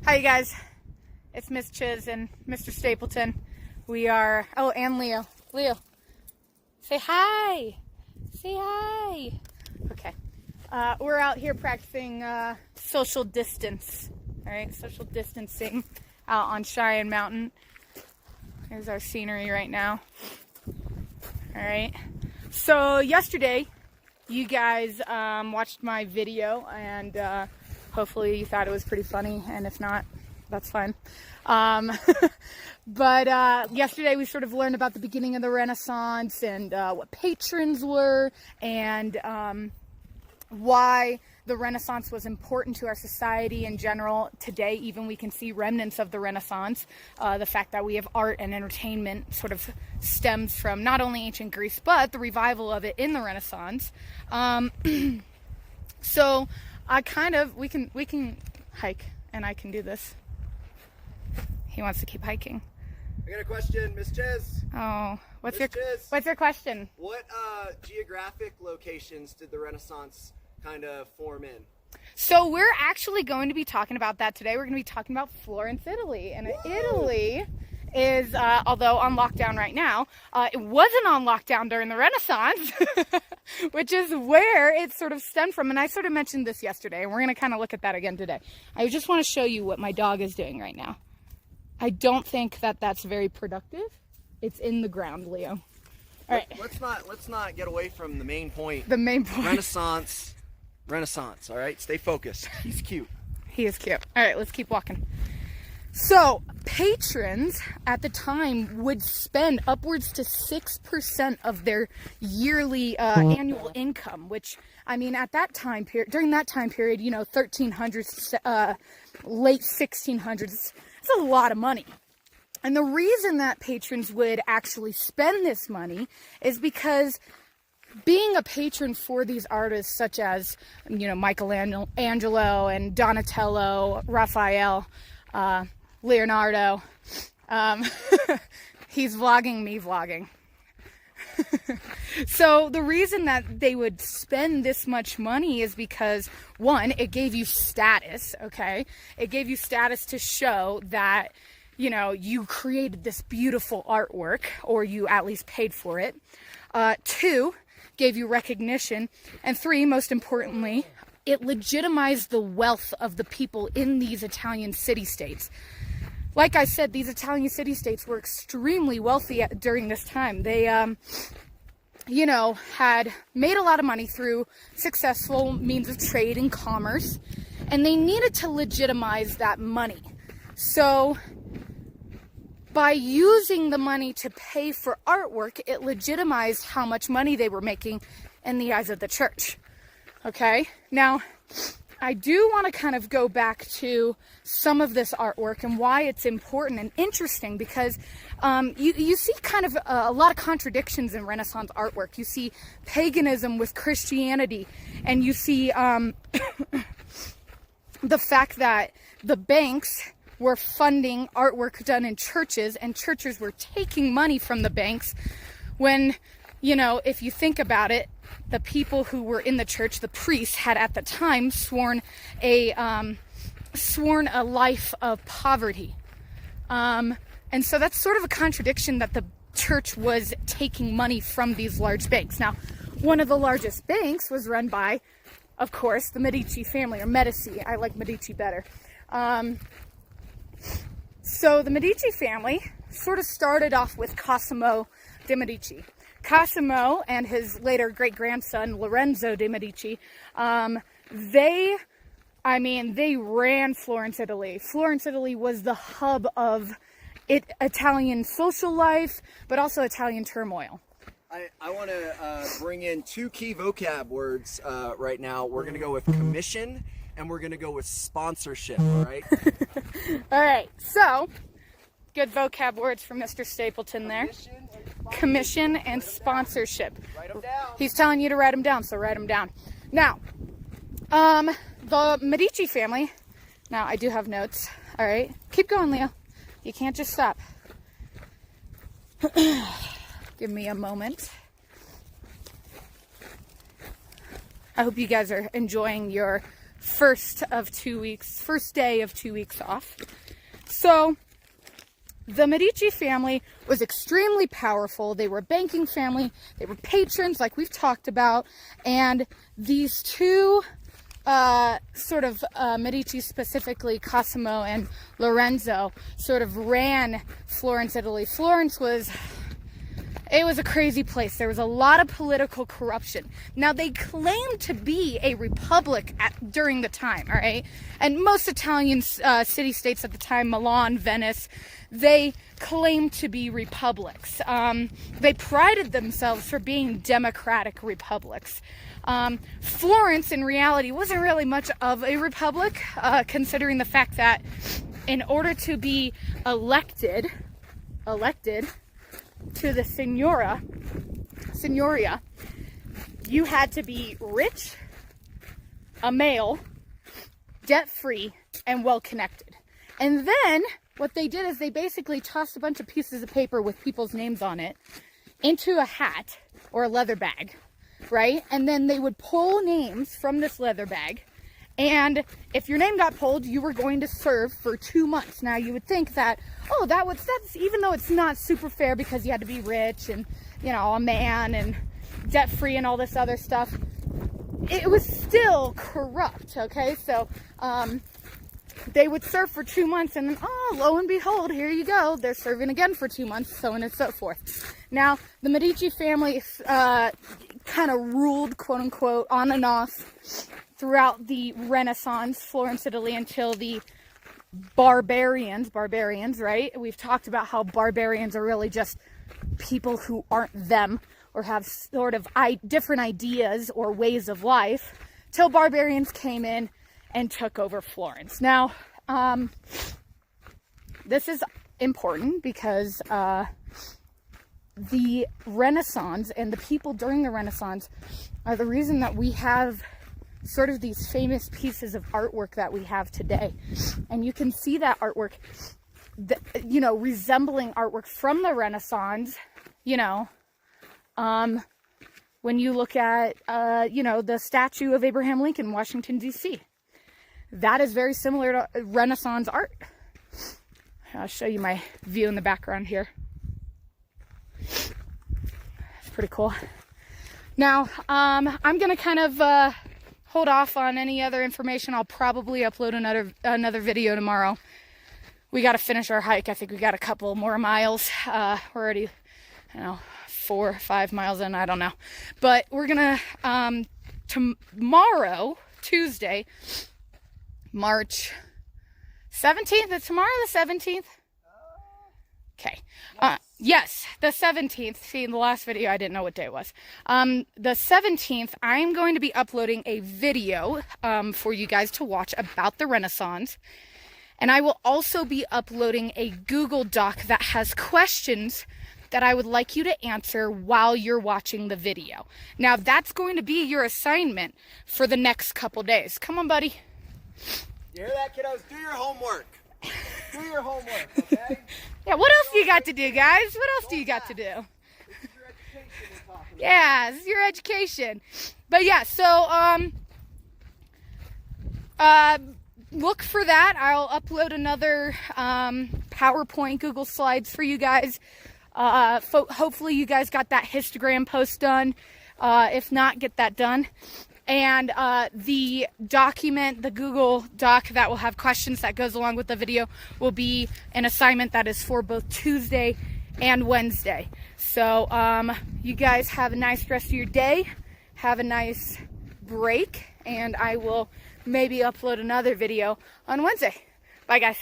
Hi, you guys. It's Miss Chiz and Mr. Stapleton. We are, oh, and Leo. Leo, say hi. Say hi. Okay. We're out here practicing social distance. All right, social distancing out on Cheyenne Mountain. Here's our scenery right now. All right. So yesterday, you guys watched my video, and hopefully you thought it was pretty funny, and if not, that's fine. But yesterday we sort of learned about the beginning of the Renaissance and what patrons were, and why the Renaissance was important to our society in general. Today, even, we can see remnants of the Renaissance. The fact that we have art and entertainment sort of stems from not only ancient Greece, but the revival of it in the Renaissance. So we can hike, and I can do this. He wants to keep hiking. I got a question, Miss Chiz. Oh, what's your question? What geographic locations did the Renaissance kind of form in? So we're actually going to be talking about that today. We're going to be talking about Florence, Italy. And Italy is, although on lockdown right now, it wasn't on lockdown during the Renaissance, which is where it sort of stemmed from. And I sort of mentioned this yesterday, and we're going to kind of look at that again today. I just want to show you what my dog is doing right now. I don't think that that's very productive. It's in the ground, Leo. All right. Let's not get away from the main point. The main point. Renaissance. All right, stay focused. He's cute. He is cute. All right, let's keep walking. So patrons at the time would spend upwards to 6% of their yearly annual income, which, I mean, at that time period, during that time period, 1300s, late 1600s, it's a lot of money. And the reason that patrons would actually spend this money is because being a patron for these artists such as, Michelangelo and Donatello, Raphael, Leonardo, he's vlogging me vlogging. So the reason that they would spend this much money is because, one, it gave you status, okay? It gave you status to show that, you created this beautiful artwork, or you at least paid for it. Two, gave you recognition. And three, most importantly, it legitimized the wealth of the people in these Italian city-states. Like I said, these Italian city-states were extremely wealthy during this time. They, had made a lot of money through successful means of trade and commerce, and they needed to legitimize that money. So by using the money to pay for artwork, it legitimized how much money they were making in the eyes of the church. Okay? Now, I do want to kind of go back to some of this artwork and why it's important and interesting, because you see kind of a lot of contradictions in Renaissance artwork. You see paganism with Christianity, and you see the fact that the banks were funding artwork done in churches, and churches were taking money from the banks when, if you think about it, the people who were in the church, the priests, had at the time sworn a life of poverty. And so that's sort of a contradiction, that the church was taking money from these large banks. Now, one of the largest banks was run by, of course, the Medici family, or Medici. I like Medici better. So the Medici family sort of started off with Cosimo de' Medici. Cosimo and his later great-grandson, Lorenzo de' Medici, they ran Florence, Italy. Florence, Italy was the hub of Italian social life, but also Italian turmoil. I want to bring in two key vocab words right now. We're going to go with commission, and we're going to go with sponsorship, all right? All right, so good vocab words from Mr. Stapleton there. Commission and sponsorship. Write them down. He's telling you to write them down, so write them down. Now, the Medici family, now I do have notes, all right? Keep going, Leo. You can't just stop. Give me a moment. I hope you guys are enjoying your first day of 2 weeks off. So the Medici family was extremely powerful. They were a banking family. They were patrons, like we've talked about. And these two Medici, specifically Cosimo and Lorenzo, sort of ran Florence, Italy. Florence was a crazy place. There was a lot of political corruption. Now, they claimed to be a republic during the time, all right? And most Italian city-states at the time, Milan, Venice, they claimed to be republics. They prided themselves for being democratic republics. Florence, in reality, wasn't really much of a republic, considering the fact that in order to be elected to the signoria, you had to be rich, a male, debt-free, and well-connected. And then what they did is they basically tossed a bunch of pieces of paper with people's names on it into a hat or a leather bag, right? And then they would pull names from this leather bag. And if your name got pulled, you were going to serve for 2 months. Now, you would think that, oh, that's even though it's not super fair because you had to be rich and, you know, a man and debt-free and all this other stuff, it was still corrupt, okay? So, they would serve for 2 months and then, oh, lo and behold, here you go. They're serving again for 2 months, so on and so forth. Now, the Medici family kind of ruled, quote unquote, on and off throughout the Renaissance, Florence, Italy, until the barbarians, right? We've talked about how barbarians are really just people who aren't them or have sort of different ideas or ways of life, till barbarians came in and took over Florence. Now, this is important because the Renaissance and the people during the Renaissance are the reason that we have sort of these famous pieces of artwork that we have today. And you can see that artwork, resembling artwork from the Renaissance, when you look at, the statue of Abraham Lincoln, Washington, D.C. That is very similar to Renaissance art. I'll show you my view in the background here. It's pretty cool. Now, I'm going to kind of hold off on any other information. I'll probably upload another video tomorrow. We got to finish our hike. I think we got a couple more miles. We're already, 4 or 5 miles in. I don't know. But we're going to, tomorrow, Tuesday, March 17th. Is tomorrow the 17th? Okay. Yes, the 17th. See, in the last video, I didn't know what day it was. The 17th, I'm going to be uploading a video for you guys to watch about the Renaissance. And I will also be uploading a Google Doc that has questions that I would like you to answer while you're watching the video. Now, that's going to be your assignment for the next couple days. Come on, buddy. You hear that, kiddos? Do your homework. Do your homework, okay? Yeah, what else do you got to do, guys? What else do you got to do? This is your education we're talking about. Yeah, this is your education. But yeah, so look for that. I'll upload another PowerPoint Google Slides for you guys. Hopefully you guys got that histogram post done. If not, get that done. And the document, the Google Doc that will have questions that goes along with the video, will be an assignment that is for both Tuesday and Wednesday. So you guys have a nice rest of your day. Have a nice break. And I will maybe upload another video on Wednesday. Bye, guys.